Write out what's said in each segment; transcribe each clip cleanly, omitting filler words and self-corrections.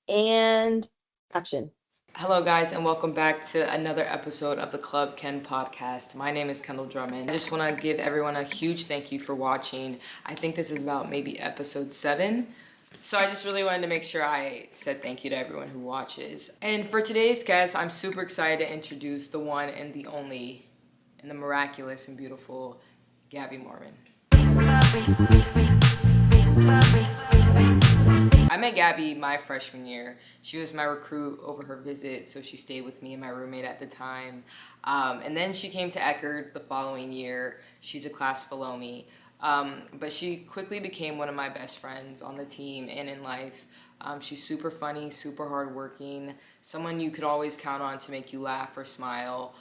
And action. Hello, guys, and welcome back to another episode of the Club Ken podcast. My name is Kendall Drummond. I just want to give everyone a huge thank you for watching. I think this is about maybe episode 7. So I just really wanted to make sure I said thank you to everyone who watches. And for today's guest, I'm super excited to introduce the one and the only, and the miraculous and beautiful Gaby Morman. I met Gaby my freshman year. She was my recruit over her visit, so she stayed with me and my roommate at the time. And then she came to Eckerd the following year. She's a class below me. But she quickly became one of my best friends on the team and in life. She's super funny, super hardworking, someone you could always count on to make you laugh or smile.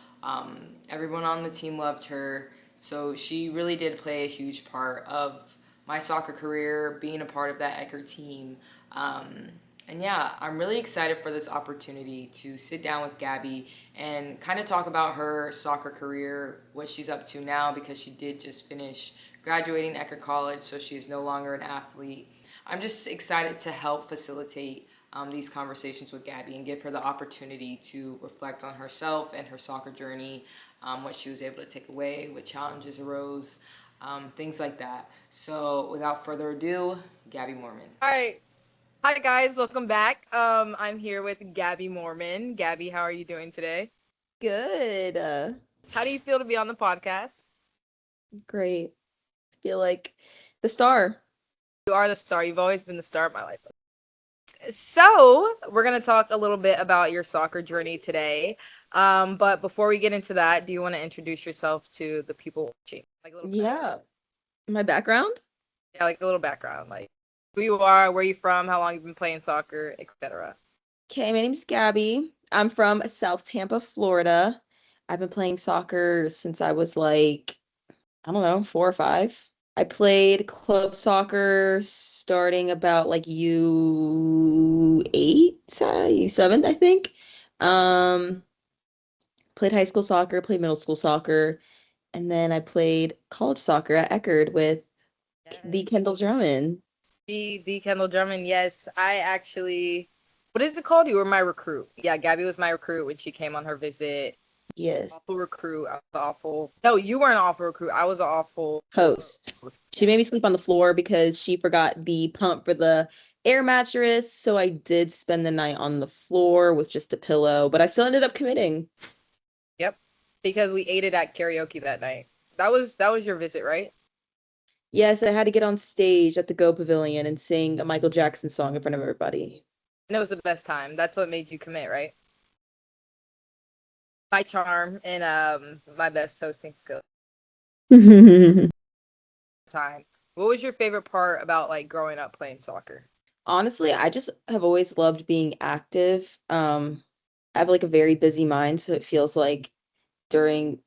Everyone on the team loved her, so she really did play a huge part of my soccer career, being a part of that Eckerd team. And yeah, I'm really excited for this opportunity to sit down with Gaby and kind of talk about her soccer career, what she's up to now, because she did just finish graduating Eckerd College, so she is no longer an athlete. I'm just excited to help facilitate these conversations with Gaby and give her the opportunity to reflect on herself and her soccer journey, what she was able to take away, what challenges arose, things like that. So without further ado, Gaby Morman. All right. Hi guys, welcome back. I'm here with Gaby Morman. Gaby, how are you doing today? Good. How do you feel to be on the podcast? Great. I feel like the star. You are the star. You've always been the star of my life. So, we're going to talk a little bit about your soccer journey today. But before we get into that, do you want to introduce yourself to the people watching? Like a little Yeah. My background? Yeah, like a little background, like who you are, where you from, how long you've been playing soccer, etc. Okay, my name's Gaby. I'm from South Tampa, Florida. I've been playing soccer since I was like, I don't know, 4 or 5. I played club soccer starting about like U8, U7, I think. Um, Played high school soccer, played middle school soccer, and then I played college soccer at Eckerd with the Yes. Kendall Drummond. The Kendall Drummond, yes. I actually, what is it called? You were my recruit. Yeah, Gabby was my recruit when she came on her visit. Yes. Awful recruit. I was awful. No, you weren't an awful recruit. I was an awful Host. She Yeah. made me sleep on the floor because she forgot the pump for the air mattress. So I did spend the night on the floor with just a pillow, but I still ended up committing. Yep. Because we ate it at karaoke that night. That was your visit, right? Yes, I had to get on stage at the Go Pavilion and sing a Michael Jackson song in front of everybody. And it was the best time. That's what made you commit, right? My charm and my best hosting skill time. What was your favorite part about like growing up playing soccer? Honestly, I just have always loved being active. I have like a very busy mind, so it feels like during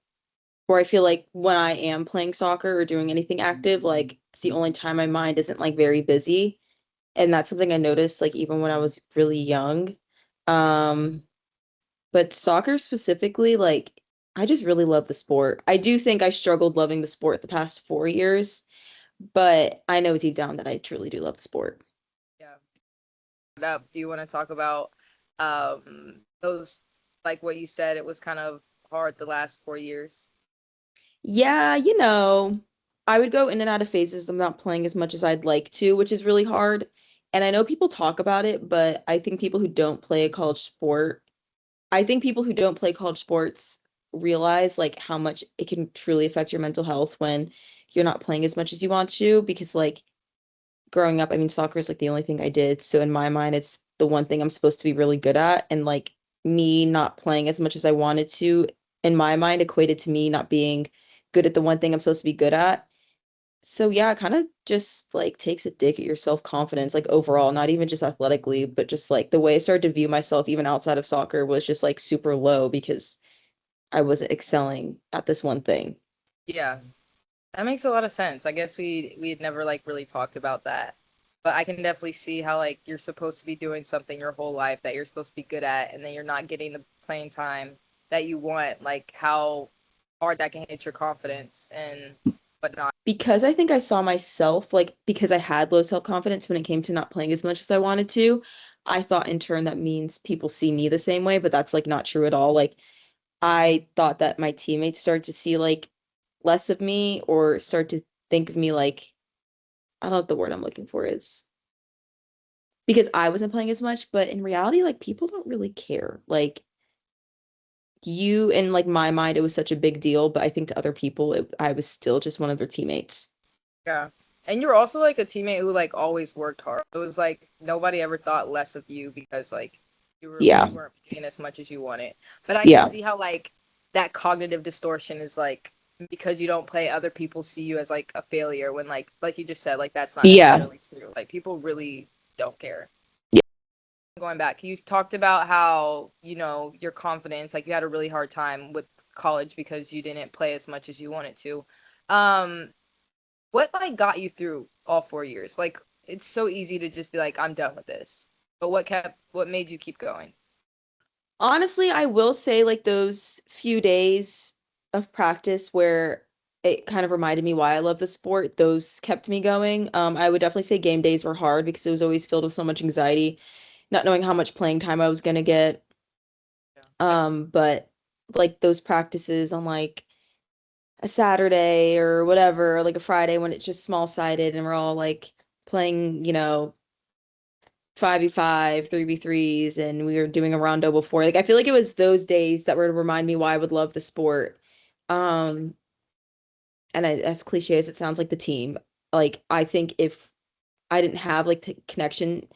where I feel like when I am playing soccer or doing anything active, like it's the only time my mind isn't like very busy. And that's something I noticed like even when I was really young. Um, but soccer specifically, like I just really love the sport. I do think I struggled loving the sport the past 4 years, but I know deep down that I truly do love the sport. Yeah. Do you want to talk about those, like what you said, it was kind of hard the last 4 years? Yeah, I would go in and out of phases of not playing as much as I'd like to, which is really hard. And I know people talk about it, but I think people who don't play college sports realize like how much it can truly affect your mental health when you're not playing as much as you want to, because like growing up, I mean, soccer is like the only thing I did. So in my mind, it's the one thing I'm supposed to be really good at. And like me not playing as much as I wanted to, in my mind, equated to me not being good at the one thing I'm supposed to be good at. So yeah, it kind of just like takes a dig at your self-confidence, like overall, not even just athletically, but just like the way I started to view myself even outside of soccer was just like super low because I wasn't excelling at this one thing. Yeah, that makes a lot of sense. I guess we had never like really talked about that. But I can definitely see how like you're supposed to be doing something your whole life that you're supposed to be good at and then you're not getting the playing time that you want, like how hard that can hit your confidence and whatnot. Because I think I saw myself like because I had low self-confidence when it came to not playing as much as I wanted to, I thought in turn that means people see me the same way, but that's like not true at all. Like I thought that my teammates start to see like less of me or start to think of me like I don't know what the word I'm looking for is because I wasn't playing as much, but in reality, like people don't really care. Like you in like my mind, it was such a big deal, but I think to other people, I was still just one of their teammates. Yeah. And you're also like a teammate who like always worked hard. It was like nobody ever thought less of you because like Yeah, you weren't playing as much as you wanted. But I can yeah, see how like that cognitive distortion is like because you don't play, other people see you as like a failure when like you just said, like that's not yeah. necessarily true. Like people really don't care. Yeah. Going back, you talked about how, your confidence, like you had a really hard time with college because you didn't play as much as you wanted to. Um, what like got you through all 4 years? Like it's so easy to just be like, I'm done with this. But what made you keep going? Honestly, I will say like those few days of practice where it kind of reminded me why I love the sport, those kept me going. I would definitely say game days were hard because it was always filled with so much anxiety, not knowing how much playing time I was gonna get. Yeah. But like those practices on like a Saturday or whatever, or like a Friday when it's just small sided and we're all like playing, 5v5, 3v3s, and we were doing a rondo before. Like I feel like it was those days that would remind me why I would love the sport. Um, and as cliche as it sounds, like the team. Like I think if I didn't have like the connection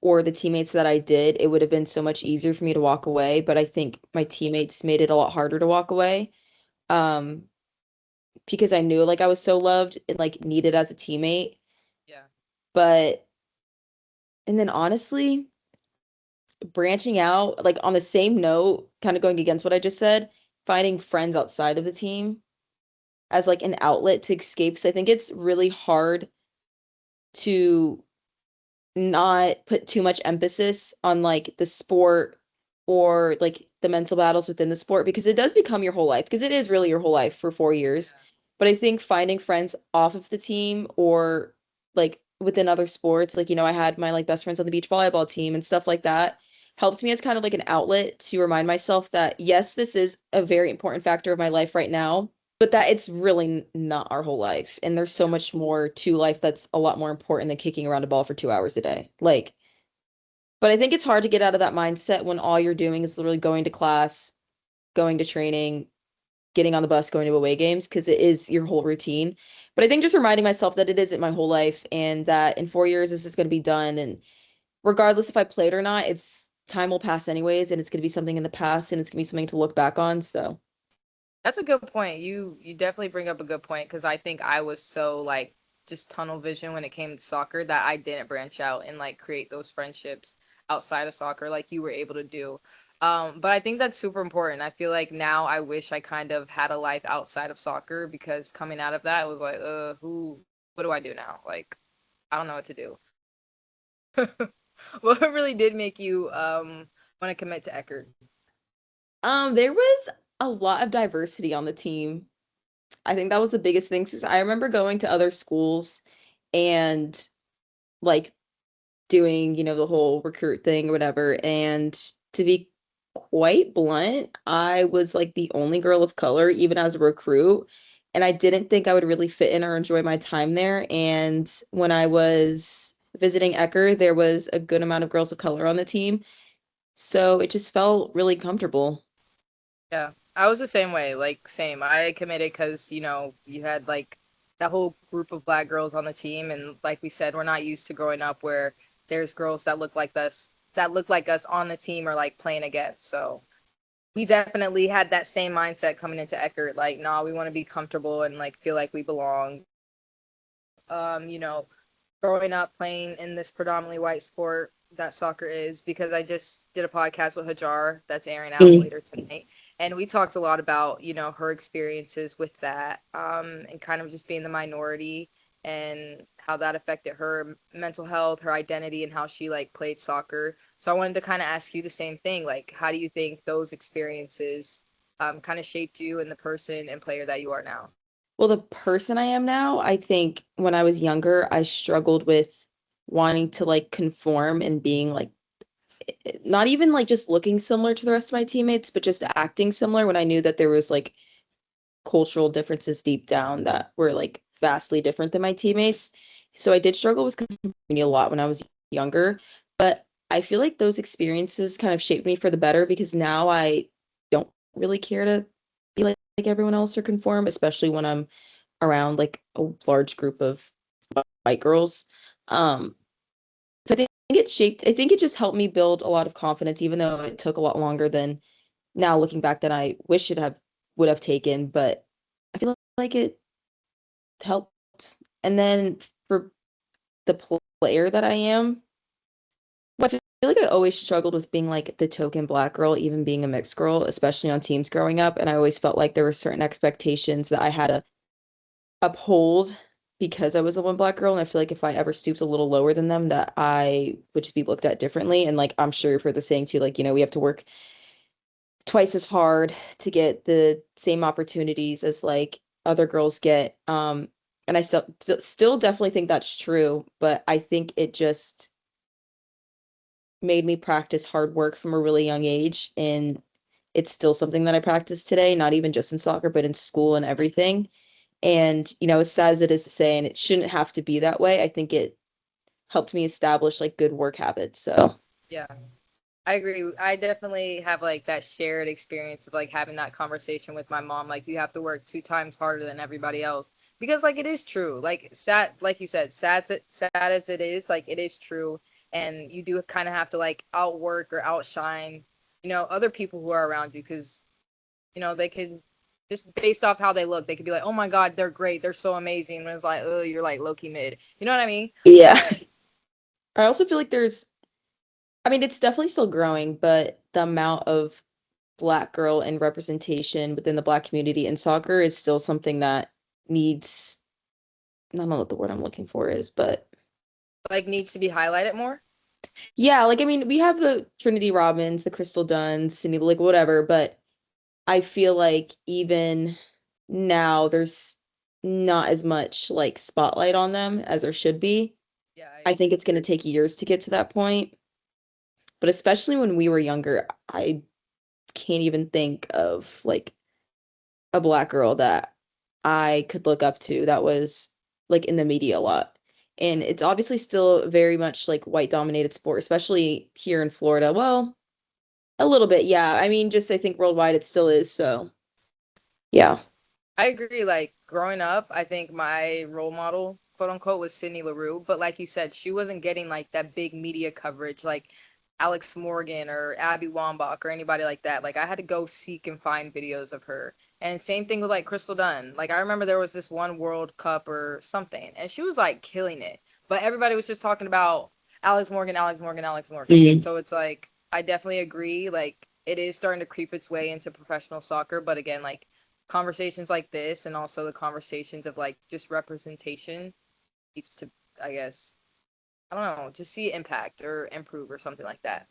or the teammates that I did, it would have been so much easier for me to walk away. But I think my teammates made it a lot harder to walk away. Um, because I knew like I was so loved and like needed as a teammate. Yeah. But and then honestly, branching out, like on the same note, kind of going against what I just said, finding friends outside of the team as like an outlet to escape. 'Cause I think it's really hard to not put too much emphasis on like the sport or like the mental battles within the sport because it does become your whole life because it is really your whole life for 4 years. Yeah. But I think finding friends off of the team or like within other sports, like, I had my like best friends on the beach volleyball team and stuff like that helped me as kind of like an outlet to remind myself that yes, this is a very important factor of my life right now, but that it's really not our whole life. And there's so Yeah. much more to life that's a lot more important than kicking around a ball for 2 hours a day. Like, but I think it's hard to get out of that mindset when all you're doing is literally going to class, going to training, getting on the bus, going to away games, because it is your whole routine. But I think just reminding myself that it isn't my whole life and that in 4 years this is going to be done. And regardless if I played or not, it's time will pass anyways, and it's going to be something in the past and it's going to be something to look back on. So, That's a good point. You definitely bring up a good point because I think I was so like just tunnel vision when it came to soccer that I didn't branch out and like create those friendships outside of soccer like you were able to do. But I think that's super important. I feel like now I wish I kind of had a life outside of soccer because coming out of that, it was like, what do I do now? Like, I don't know what to do. What really did make you want to commit to Eckerd? there was a lot of diversity on the team. I think that was the biggest thing. 'Cause I remember going to other schools and like doing, the whole recruit thing or whatever. And to be quite blunt, I was like the only girl of color, even as a recruit. And I didn't think I would really fit in or enjoy my time there. And when I was visiting Ecker, there was a good amount of girls of color on the team. So it just felt really comfortable. Yeah, I was the same way. Like, same. I committed because, you had like that whole group of black girls on the team. And like we said, we're not used to growing up where there's girls that look like us on the team or like playing against. So we definitely had that same mindset coming into Eckerd. Like, nah, we want to be comfortable and like feel like we belong. Um, you know, growing up playing in this predominantly white sport that soccer is, because I just did a podcast with Hajar that's airing out Mm. later tonight. And we talked a lot about, her experiences with that, and kind of just being the minority and how that affected her mental health, her identity, and how she like played soccer. So I wanted to kind of ask you the same thing. Like, how do you think those experiences kind of shaped you and the person and player that you are now? Well, the person I am now, I think when I was younger, I struggled with wanting to like conform and being like not even like just looking similar to the rest of my teammates, but just acting similar when I knew that there was like cultural differences deep down that were like vastly different than my teammates. So I did struggle with community a lot when I was younger, but I feel like those experiences kind of shaped me for the better because now I don't really care to be like everyone else or conform, especially when I'm around like a large group of white girls. So I think I think it just helped me build a lot of confidence, even though it took a lot longer than now looking back than I wish it have would have taken, but I feel like it helped. And then for the player that I am, I feel like I always struggled with being like the token black girl, even being a mixed girl, especially on teams growing up. And I always felt like there were certain expectations that I had to uphold because I was the one black girl. And I feel like if I ever stooped a little lower than them, that I would just be looked at differently. And like I'm sure you've heard the saying too, like, we have to work twice as hard to get the same opportunities as like other girls get. And I still definitely think that's true, but I think it just made me practice hard work from a really young age, and it's still something that I practice today, not even just in soccer, but in school and everything. And, as sad as it is to say, and it shouldn't have to be that way, I think it helped me establish like good work habits. So, Yeah. I agree. I definitely have like that shared experience of like having that conversation with my mom. Like you have to work 2 times harder than everybody else because like it is true. Like sad, like you said, sad as it is, like it is true. And you do kind of have to like outwork or outshine, other people who are around you because, they could just based off how they look, they could be like, oh my God, they're great. They're so amazing. And it's like, oh, you're like low key mid. You know what I mean? yeah. But I also feel like I mean, it's definitely still growing, but the amount of black girl and representation within the black community in soccer is still something that needs, I don't know what the word I'm looking for is, but like needs to be highlighted more. yeah, like I mean, we have the Trinity Robbins, the Crystal Dunns, Cindy, like whatever, but I feel like even now there's not as much like spotlight on them as there should be. Yeah, I I think agree. it's going to take years to get to that point, but especially when we were younger, I can't even think of like a black girl that I could look up to that was like in the media a lot. And it's obviously still very much like white dominated sport, especially here in Florida. Well, a little bit, yeah. I mean, just I think worldwide it still is. So, yeah. I agree. Like growing up, I think my role model, quote unquote, was Sydney LaRue. But like you said, she wasn't getting like that big media coverage like Alex Morgan or Abby Wambach or anybody like that. Like I had to go seek and find videos of her. And same thing with like Crystal Dunn. Like I remember there was this one World Cup or something, and she was like killing it. But everybody was just talking about Alex Morgan, Alex Morgan, Alex Morgan. Mhm. So it's like I definitely agree. Like it is starting to creep its way into professional soccer, but again, like conversations like this and also the conversations of like just representation needs to, I guess, I don't know, just see impact or improve or something like that.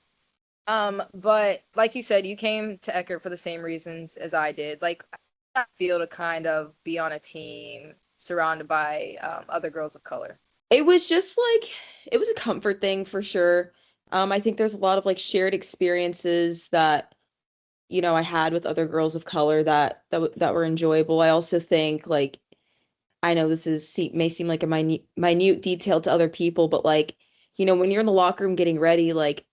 But like you said, you came to Eckert for the same reasons as I did. Like I feel to kind of be on a team surrounded by other girls of color. It was just like it was a comfort thing for sure. I think there's a lot of like shared experiences that I had with other girls of color that were enjoyable. I also think like I know may seem like a minute detail to other people, but like when you're in the locker room getting ready, like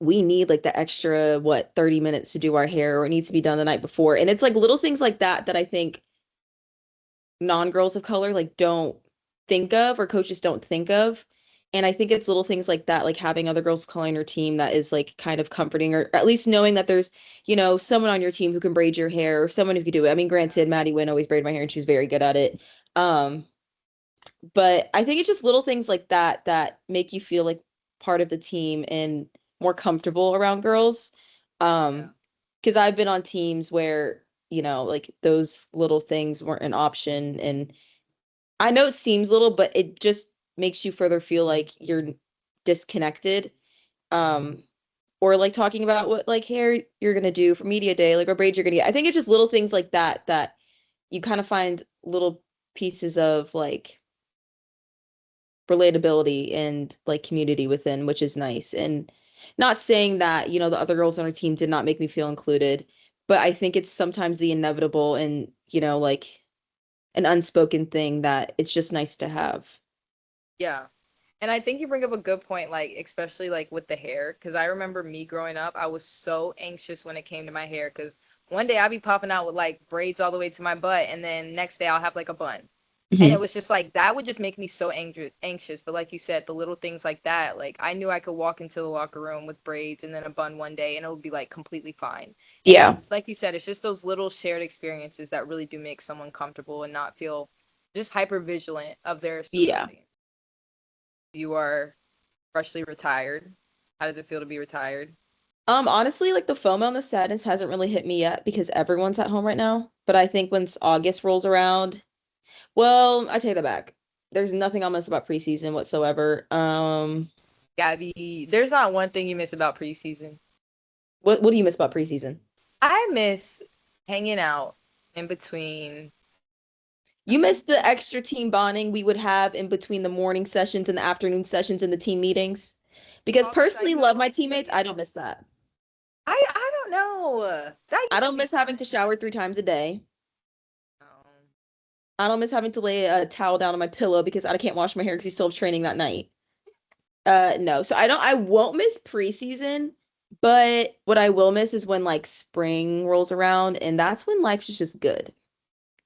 we need like the extra 30 minutes to do our hair, or it needs to be done the night before, and it's like little things like that that I think non-girls of color like don't think of, or coaches don't think of. And I think it's little things like that, like having other girls of color on your team that is like kind of comforting, or at least knowing that there's, someone on your team who can braid your hair or someone who could do it. I mean, granted, Maddie Wynn always braided my hair and she was very good at it. Um, but I think it's just little things like that that make you feel like part of the team and more comfortable around girls. Yeah. Because I've been on teams where, like those little things weren't an option, and I know it seems little, but it just makes you further feel like you're disconnected. Um, or like talking about what like hair you're gonna do for media day, like what braid you're gonna get. I think it's just little things like that that you kind of find little pieces of like relatability and like community within, which is nice. And Not saying that, the other girls on our team did not make me feel included, but I think it's sometimes the inevitable and, like an unspoken thing that it's just nice to have. Yeah. And I think you bring up a good point, like especially like with the hair, because I remember me growing up, I was so anxious when it came to my hair, because one day I'd be popping out with like braids all the way to my butt, and then next day I'll have like a bun. And it Mhm. was just like that would just make me so anxious. But like you said, the little things like that, like I knew I could walk into the locker room with braids and then a bun one day, and it would be like completely fine. Yeah. And like you said, it's just those little shared experiences that really do make someone comfortable and not feel just hyper vigilant of their Yeah. surroundings. You are freshly retired. How does it feel to be retired? Honestly, like the FOMO and the sadness hasn't really hit me yet because everyone's at home right now. But I think once August rolls around, well, I take that back. There's nothing I'll miss about preseason whatsoever. Gabby, there's not one thing you miss about preseason. What do you miss about preseason? I miss hanging out in between. You miss the extra team bonding we would have in between the morning sessions and the afternoon sessions and the team meetings. Because Coffee personally, love my cycles. teammates. I don't miss that. I don't know. That I used to don't be miss having fun. to shower 3 times a day. Um, I don't miss having to lay a towel down on my pillow because I can't wash my hair because you still have training that night. No. So I won't miss preseason, but what I will miss is when like spring rolls around and that's when life is just good.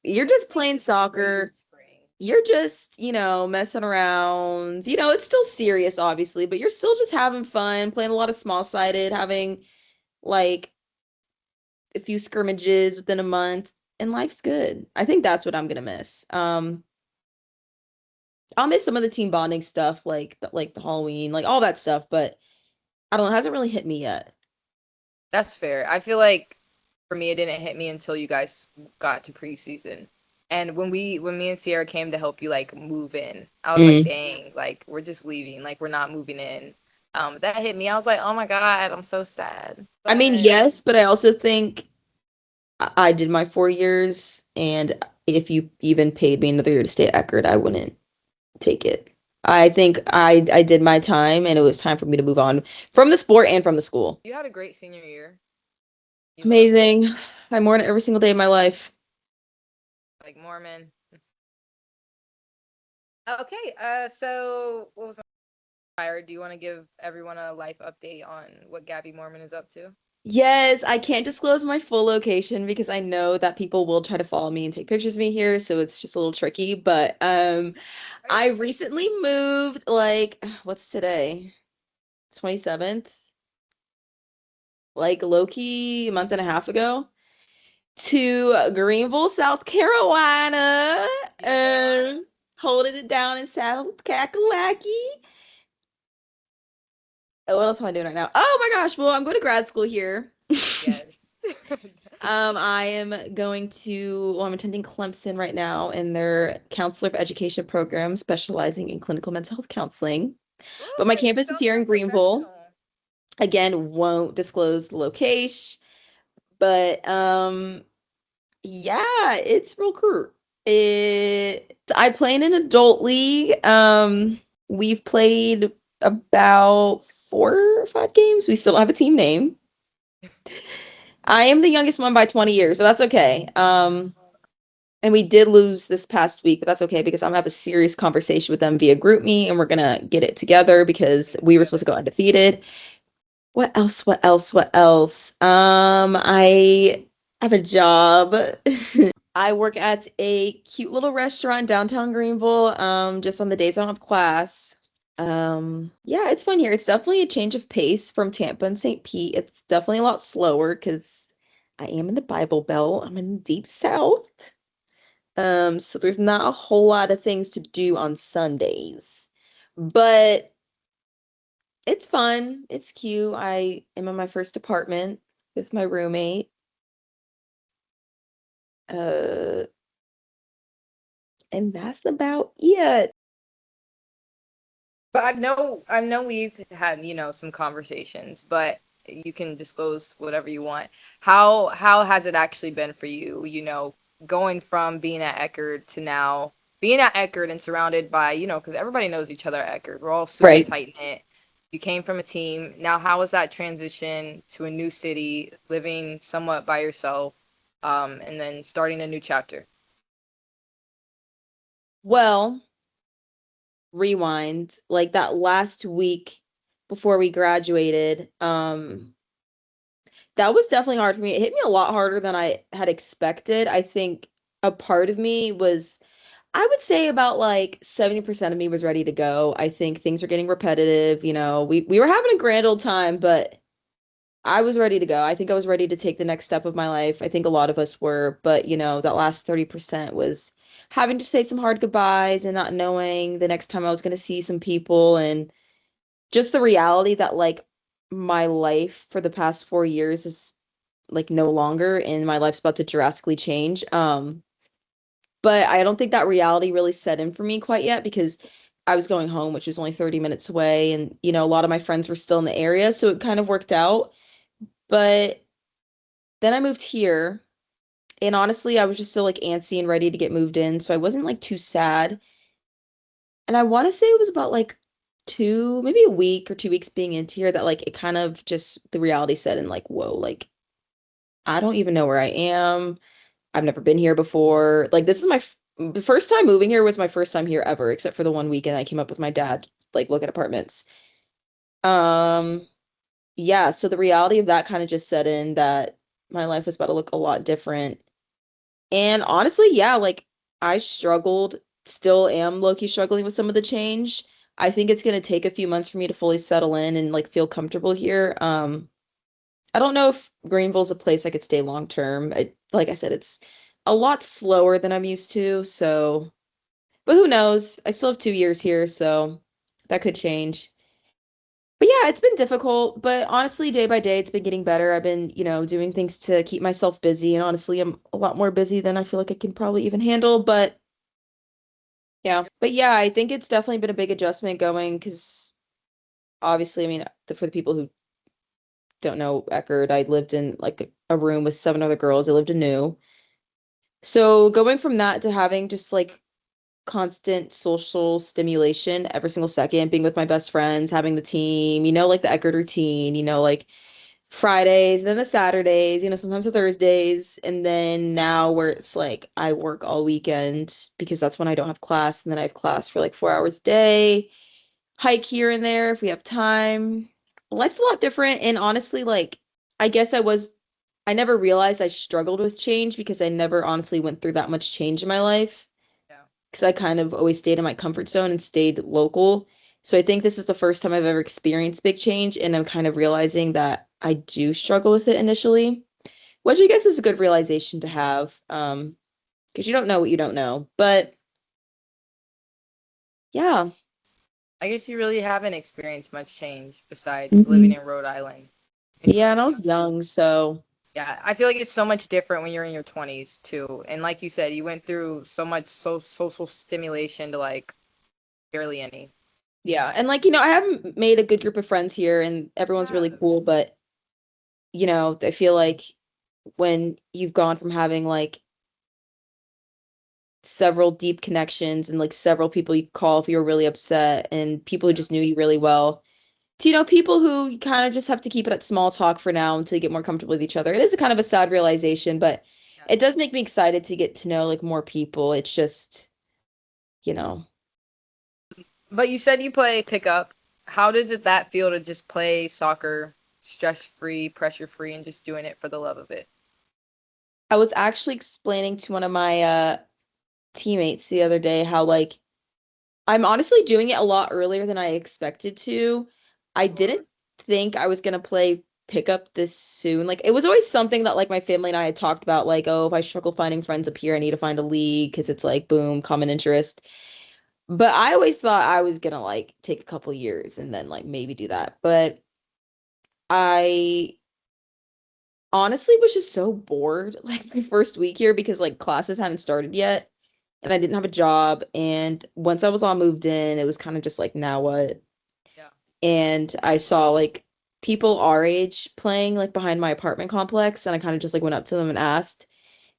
You're just Everything's playing just great in soccer. spring. You're just, messing around. It's still serious, obviously, but you're still just having fun, playing a lot of small sided, having like a few scrimmages within a month, and life's good. I think that's what I'm gonna miss. I'll miss some of the team bonding stuff, like the Halloween, like all that stuff, but I don't know, it hasn't really hit me yet. That's fair. I feel like for me, it didn't hit me until you guys got to preseason. And when me and Sierra came to help you like move in, I was like, Mm. dang, like we're just leaving, like we're not moving in. That hit me. I was like, oh my God, I'm so sad. I mean, But yes, but I also think I did my 4 years, and if you even paid me another year to stay at Eckerd, I wouldn't take it. I think I did my time and it was time for me to move on from the sport and from the school. you had a great senior year. You loved it. Amazing. I mourn it every single day of my life. Like Morman. Okay, so what was my fire? Do you want to give everyone a life update on what Gabby Morman is up to? Yes, I can't disclose my full location because I know that people will try to follow me and take pictures of me here, so it's just a little tricky. But Right. I recently moved like what's today? 27th? Like low key a month and a half ago to Greenville, South Carolina. Yeah. Holding it down in South Kakalaki. What else am I doing right now? Oh my gosh, well, I'm going to grad school here. Yes. I am I'm attending Clemson right now in their Counselor of Education program, specializing in clinical mental health counseling. But Ooh, my you campus is sound here so in Greenville. professional. Again, won't disclose the location, but yeah, it's real cool. I play in an adult league. We've played about 4 or 5 games. We still don't have a team name. I am the youngest one by 20 years, but that's okay. And we did lose this past week, but that's okay because I'm gonna have a serious conversation with them via group me and we're gonna get it together because Get it we were supposed together. to go undefeated. What else? What else? What else? I have a job. I work at a cute little restaurant downtown Greenville, just on the days I don't have class. Yeah, it's fun here. It's definitely a change of pace from Tampa and St. Pete. It's definitely a lot slower because I am in the Bible Belt. I'm in the deep South. So there's not a whole lot of things to do on Sundays. But it's fun. It's cute. I am in my first apartment with my roommate. Uh, and that's about it. But I know we've had, some conversations, but you can disclose whatever you want. How has it actually been for you, going from being at Eckerd to now being at Eckerd and surrounded by, because everybody knows each other at Eckerd. We're all super Right. tight knit. You came from a team. Now, how was that transition to a new city, living somewhat by yourself, and then starting a new chapter? Well, rewind, like that last week before we graduated, that was definitely hard for me. It hit me a lot harder than I had expected. I think a part of me was, I would say about like 70% of me was ready to go. I think things were getting repetitive, we were having a grand old time, but I was ready to go. I think I was ready to take the next step of my life. I think a lot of us were, but that last 30% was having to say some hard goodbyes and not knowing the next time I was going to see some people, and just the reality that like my life for the past 4 years is like no longer, and my life's about to drastically change. But I don't think that reality really set in for me quite yet, because I was going home, which was only 30 minutes away, and a lot of my friends were still in the area, so it kind of worked out. But then I moved here, and honestly, I was just still like antsy and ready to get moved in, so I wasn't like too sad. And I want to say it was about like maybe a week or 2 weeks being into here that like it kind of just the reality set in, like, whoa, like I don't even know where I am. I've never been here before. Like this is the first time moving here was my first time here ever, except for the one weekend I came up with my dad, like look at apartments. Um, yeah, so the reality of that kind of just set in that my life was about to look a lot different. And honestly, yeah, like I struggled, still am low-key struggling with some of the change. I think it's gonna take a few months for me to fully settle in and like feel comfortable here. I don't know if Greenville's a place I could stay long term. Like I said, it's a lot slower than I'm used to, so but who knows? I still have 2 years here, so that could change. But yeah, it's been difficult, but honestly, day by day, it's been getting better. I've been, doing things to keep myself busy, and honestly, I'm a lot more busy than I feel like I can probably even handle. But yeah, but yeah, I think it's definitely been a big adjustment going, because obviously, I mean, for the people who don't know Eckerd, I lived in like a room with 7 other girls. I lived in New. So going from that to having just like constant social stimulation every single second, being with my best friends, having the team, like the Eckerd routine, like Fridays, then the Saturdays, sometimes the Thursdays, and then now where it's like I work all weekend because that's when I don't have class, and then I have class for like 4 hours a day, hike here and there if we have time. Life's a lot different, and honestly, like I never realized I struggled with change because I never honestly went through that much change in my life, Yeah. because I kind of always stayed in my comfort zone and stayed local. So I think this is the first time I've ever experienced big change, and I'm kind of realizing that I do struggle with it initially, which I guess is a good realization to have, because you don't know what you don't know. But yeah. I guess you really haven't experienced much change besides living Mhm. in Rhode Island. And you Yeah, were, and I was young, so yeah, I feel like it's so much different when you're in your 20s too. And like you said, you went through so much social stimulation to like barely any. yeah. And like, I haven't made a good group of friends here, and everyone's really cool, but I feel like when you've gone from having like several deep connections and like several people you call if you're really upset, and people who Yeah. just knew you really well, to people who you kind of just have to keep it at small talk for now until you get more comfortable with each other. It is a kind of a sad realization, but Yeah. it does make me excited to get to know like more people. It's just, you know, But you said you play pickup. How does it that feel to just play soccer stress free, pressure free, and just doing it for the love of it? I was actually explaining to one of my teammates the other day how like I'm honestly doing it a lot earlier than I expected to. I didn't think I was gonna play pickup this soon. Like it was always something that like my family and I had talked about, like, oh, if I struggle finding friends up here, I need to find a league because it's like boom, common interest. But I always thought I was gonna like take a couple years and then like maybe do that. But I honestly was just so bored like my first week here, because like classes hadn't started yet and I didn't have a job. And once I was all moved in, it was kind of just like, now what? Yeah. And I saw like people our age playing like behind my apartment complex, and I kind of just like went up to them and asked.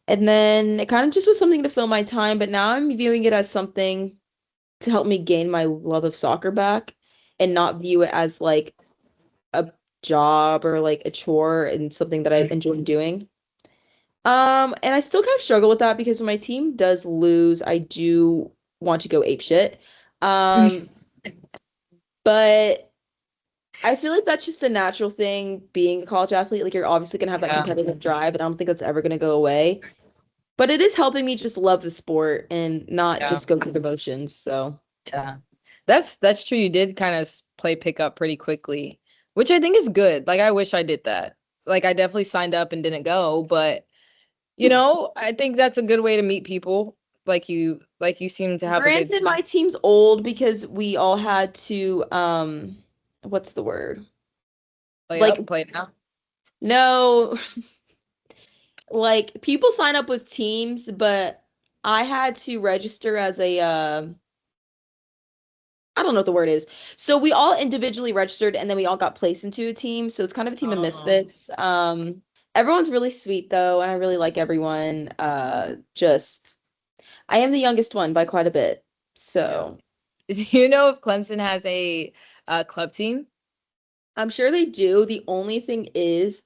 And then it kind of just was something to fill my time, but now I'm viewing it as something to help me gain my love of soccer back. and not view it as like a job or like a chore and something that I enjoy doing. And I still kind of struggle with that because when my team does lose, I do want to go ape shit. Um, but I feel like that's just a natural thing being a college athlete. Like you're obviously gonna have that Yeah, competitive drive, and I don't think that's ever gonna go away. But it is helping me just love the sport and not yeah, just go through the motions. So yeah. That's true. You did kind of play pickup pretty quickly, which I think is good. Like I wish I did that. Like I definitely signed up and didn't go, but I think that's a good way to meet people. Like you seem to have a good granted, my team's old because we all had to what's the word? play Like up, play now. no, like people sign up with teams, but I had to register as a I don't know what the word is. So we all individually registered and then we all got placed into a team. So it's kind of a team of Oh, misfits. Everyone's really sweet though, and I really like everyone. Just I am the youngest one by quite a bit. yeah. So Do you know if Clemson has a club team? I'm sure they do. The only thing is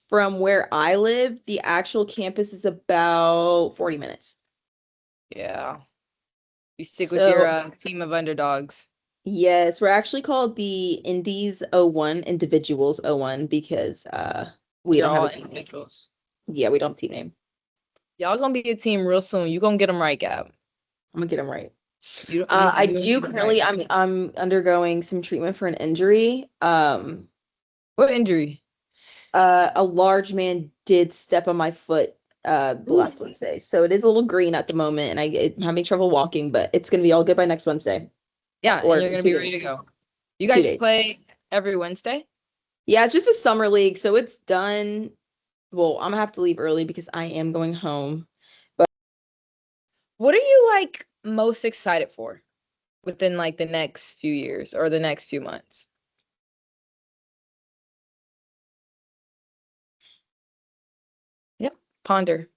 from where I live, the actual campus is about 40 minutes. Yeah. You stick with your So team of underdogs. yes, we're actually called the Indies 01, Individuals 01 because we You're don't have all a team name. individuals. Yeah, we don't have a team name. Y'all gonna be a team real soon. You gonna get them right, Gab. I'm gonna get them right. I You do get them right. currently I'm undergoing some treatment for an injury. What injury? A large man did step on my foot Ooh. last Wednesday. So it is a little green at the moment and I'm having trouble walking, but it's gonna be all good by next Wednesday Yeah, and or you're in gonna two be ready to days. go. You 2 days. play every Wednesday? Yeah, it's just a summer league, so it's done. Well, I'm gonna have to leave early because I am going home. What are you like most excited for within like the next few years or the next few months? Yep. Ponder.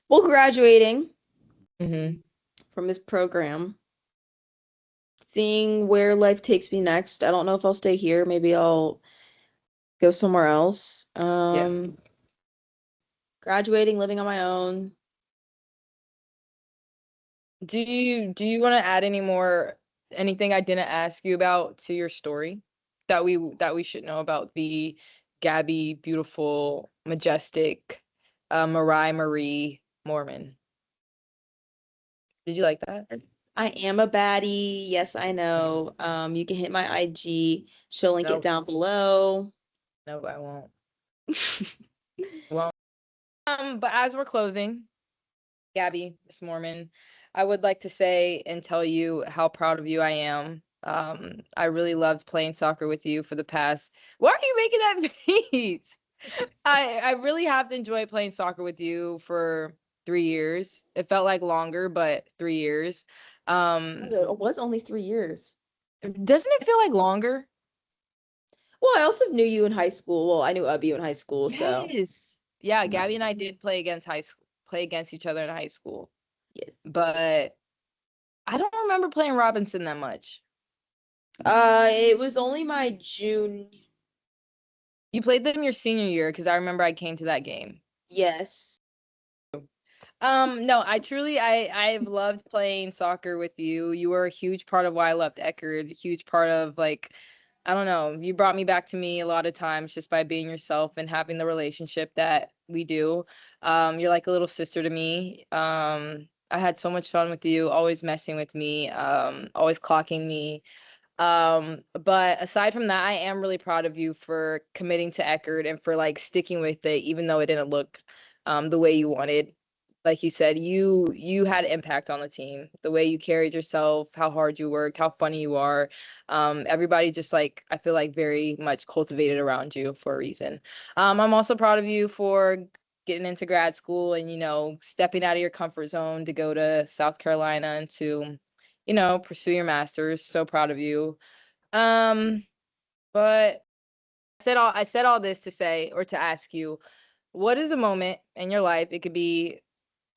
Well, graduating Mm-hmm. from this program, seeing where life takes me next. I don't know if I'll stay here. Maybe I'll go somewhere else. Yeah. Graduating, living on my own. Do you want to add anything I didn't ask you about to your story that we should know about the Gabby, beautiful, majestic, Mariah Marie Morman? Did you like that? I am a baddie. Yes, I know. You can hit my IG. She'll link it No, down below. no, I won't. Well, but as we're closing, Gabby, Miss Mormon, I would like to say and tell you how proud of you I am. I really loved playing soccer with you for the past. Why are you making that face? I really have to enjoy playing soccer with you for 3 years. It felt like longer, but 3 years. Um, It was only 3 years. doesn't it feel like longer? Well, I also knew you in high school. Well, I knew of you in high school, so Yes. Yeah, Gabby and I did play against each other in high school, yes. but I don't remember playing Robinson that much. It was only my June. You played them your senior year because I remember I came to that game. Yes. No, I've loved playing soccer with you. You were a huge part of why I left Eckerd, a huge part of like, I don't know, you brought me back to me a lot of times just by being yourself and having the relationship that we do. You're like a little sister to me. I had so much fun with you, always messing with me, always clocking me. But aside from that, I am really proud of you for committing to Eckerd and for like sticking with it, even though it didn't look the way you wanted. Like you said, you had impact on the team. The way you carried yourself, how hard you worked, how funny you are. Everybody just like I feel like very much cultivated around you for a reason. I'm also proud of you for getting into grad school and stepping out of your comfort zone to go to South Carolina and to pursue your master's. So proud of you. Um, but I said all this to say or to ask you, what is a moment in your life? It could be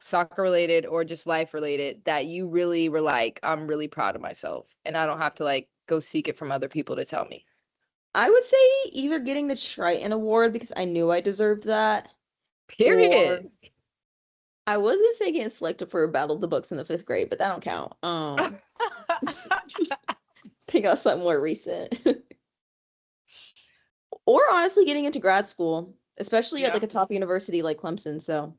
soccer related or just life related, that you really were like, I'm really proud of myself and I don't have to like go seek it from other people to tell me? I would say either getting the Triton Award because I knew I deserved that, or Period. I was gonna say getting selected for Battle of the Books in the 5th grade, but that don't count. Think of something more recent. Or honestly getting into grad school, especially at Yeah. like a top university like Clemson. So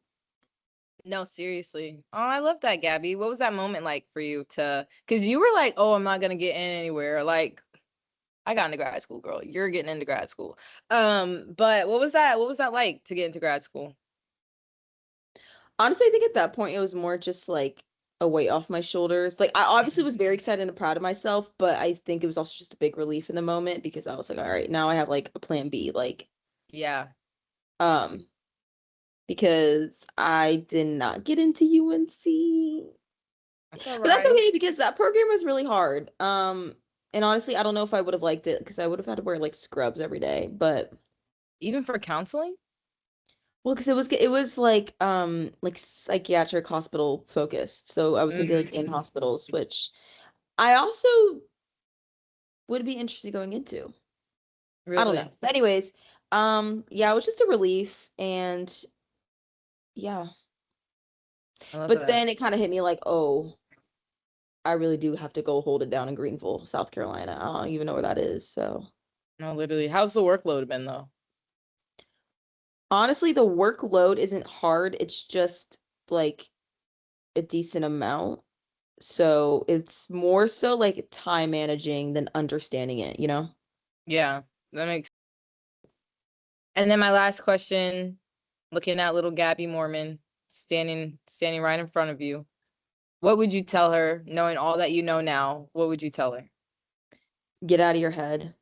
No, seriously. Oh, I love that, Gabby. What was that moment like for you to, because you were like, oh, I'm not gonna get in anywhere. Like, I got into grad school, girl. You're getting into grad school. But what was that? What was that like to get into grad school? honestly, I think at that point it was more just like a weight off my shoulders. Like I obviously was very excited and proud of myself, but I think it was also just a big relief in the moment because I was like, all right, now I have like a plan B. Like, Yeah, um, because I did not get into UNC. that's all But that's right. okay because that program was really hard. And honestly, I don't know if I would have liked it because I would have had to wear like scrubs every day. But Even for counseling? well, because it was like psychiatric hospital focused. So I was gonna be like in Mm, hospitals, which I also would be interested going into. I don't know. really? But anyways, yeah, it was just a relief and yeah. I love But that. then it kind of hit me like, oh, I really do have to go hold it down in Greenville, South Carolina. I don't even know where that is. So No, literally. How's the workload been though? honestly, the workload isn't hard. It's just like a decent amount. So it's more so like time managing than understanding it, you know? Yeah, that makes. And then my last question, looking at little Gabby Morman standing right in front of you. What would you tell her, knowing all that you know now? What would you tell her? Get out of your head.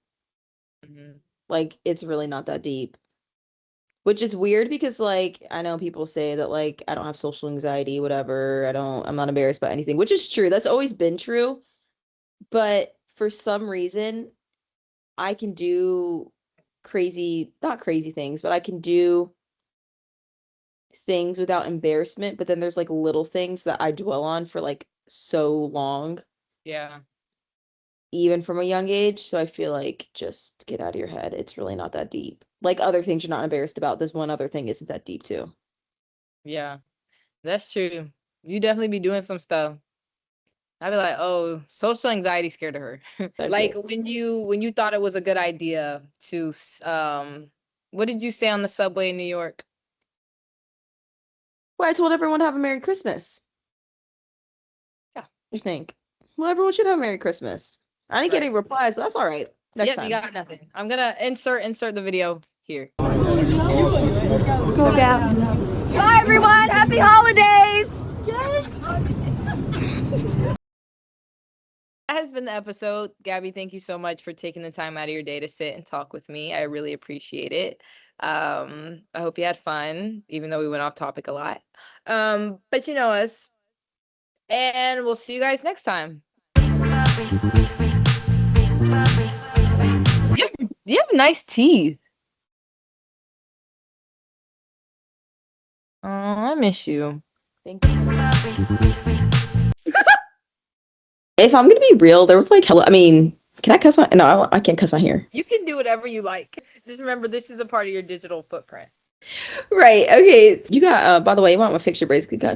Hmm. Like it's really not that deep. Which is weird because like I know people say that like I don't have social anxiety, whatever. I'm not embarrassed by anything, which is true. That's always been true. But for some reason, I can do not crazy things, but I can do things without embarrassment. But then there's like little things that I dwell on for like so long, Yeah, even from a young age. So I feel like just get out of your head. It's really not that deep. Like other things you're not embarrassed about. This one other thing isn't that deep too. yeah, that's true. You definitely be doing some stuff. I'd be like, oh, social anxiety scared of her. I'd be Like like, when you thought it was a good idea to what did you say on the subway in New York? well, I told everyone to have a Merry Christmas. Yeah, I think. Well, everyone should have a Merry Christmas. I didn't get right. any replies, but that's all right. Next Yep, you time. got nothing. I'm gonna insert the video here. Go Gab. Bye everyone. Happy holidays. That has been the episode. Gabby, thank you so much for taking the time out of your day to sit and talk with me. I really appreciate it. I hope you had fun, even though we went off topic a lot. But you know us, and we'll see you guys next time. You have nice teeth. Oh, I miss you. Thank you. If I'm gonna be real, there was like hella. I mean, can I cuss on? No, I can't cuss on here. You can do whatever you like. Just remember, this is a part of your digital footprint. Right. Okay. You got. By the way, you want my fixture braids? Got